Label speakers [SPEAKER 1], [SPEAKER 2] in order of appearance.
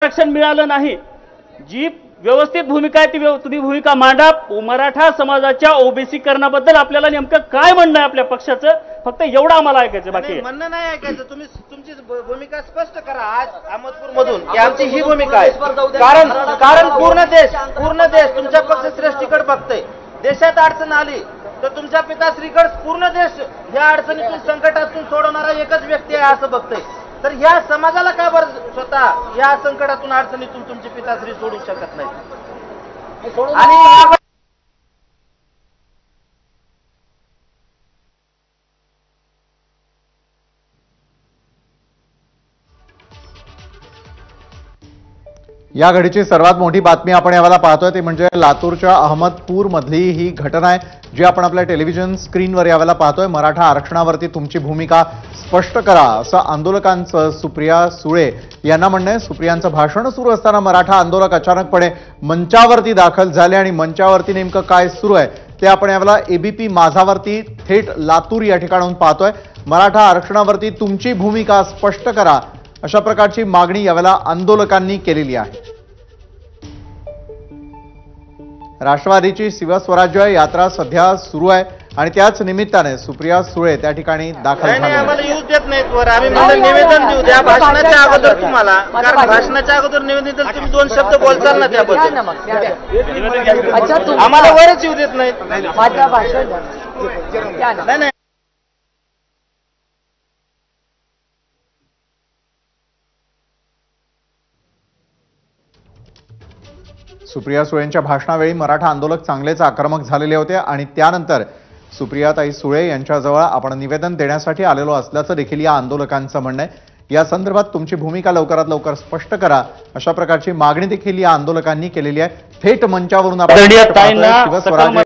[SPEAKER 1] आरक्षण मिळालं नाही। जी व्यवस्थित भूमिका आहे ती तुम्ही भूमिका मांडा। मराठा समाजाच्या ओबीसी करणाबद्दल आपल्याला नेमकं काय म्हणणं आहे आपल्या पक्षाचं, फक्त एवढं आम्हाला ऐकायचं, बाकी
[SPEAKER 2] म्हणणं नाही ऐकायचं। तुम्ही तुमची भूमिका स्पष्ट करा आज अहमदपूर मधून की आमची ही भूमिका आहे। कारण पूर्ण देश तुमच्या पक्षश्रेष्ठीकडे बघतोय। देशात अडचण आली तर तुमच्या पिताश्रीकडे पूर्ण देश या अडचणीतून संकटातून सोडवणारा एकच व्यक्ती आहे असं बघतोय। तर या समाजाला का बरं स्वतः या संकटातून अडचणीतून तुमची पिताश्री सोडू शकत नाही? आणि
[SPEAKER 3] या घडीची सर्वात मोठी बातमी आपण यावेळेला पाहतोय ती म्हणजे लातूरच्या अहमदपूर मधली ही घटना आहे जी आपण आपल्या टेलिव्हिजन स्क्रीनवर यावेळेला पाहतोय। मराठा आरक्षणावरती तुमची भूमिका स्पष्ट करा असं आंदोलकांचं सुप्रिया सुळे यांना म्हणणं आहे। सुप्रियांचं भाषण सुरू असताना मराठा आंदोलक अचानकपणे मंचावरती दाखल झाले आणि मंचावरती नेमकं काय सुरू आहे ते आपण यावेळेला एबीपी माझावरती थेट लातूर या ठिकाणाहून पाहतोय। मराठा आरक्षणावरती तुमची भूमिका स्पष्ट करा अशा प्रकारची मागणी यावेळेला आंदोलकांनी केलेली आहे। राष्ट्रवादीची शिवस्वराज्य यात्रा सध्या सुरू आहे आणि त्याच निमित्ताने सुप्रिया सुळे त्या ठिकाणी दाखल झाले।
[SPEAKER 2] आम्हाला येऊ देत नाहीत वर, आम्ही म्हणलं निवेदन देऊ द्या भाषणाच्या अगोदर तुम्हाला, कारण भाषणाच्या अगोदर निवेदन तुम्ही दोन शब्द बोलचाल ना त्याबद्दल, आम्हाला वरच येऊ देत नाहीत। नाही
[SPEAKER 3] सुप्रिया सुळेंच्या भाषणावेळी मराठा आंदोलक चांगलेच आक्रमक झालेले होते आणि त्यानंतर सुप्रियाताई सुळे यांच्याजवळ आपण निवेदन देण्यासाठी आलेलो असल्याचं देखील या आंदोलकांचं म्हणणं आहे। या संदर्भात तुमची भूमिका लवकरात लवकर स्पष्ट करा अशा प्रकारची मागणी देखील या आंदोलकांनी केलेली आहे। थेट मंचावरून आपण शिवस्वराज्य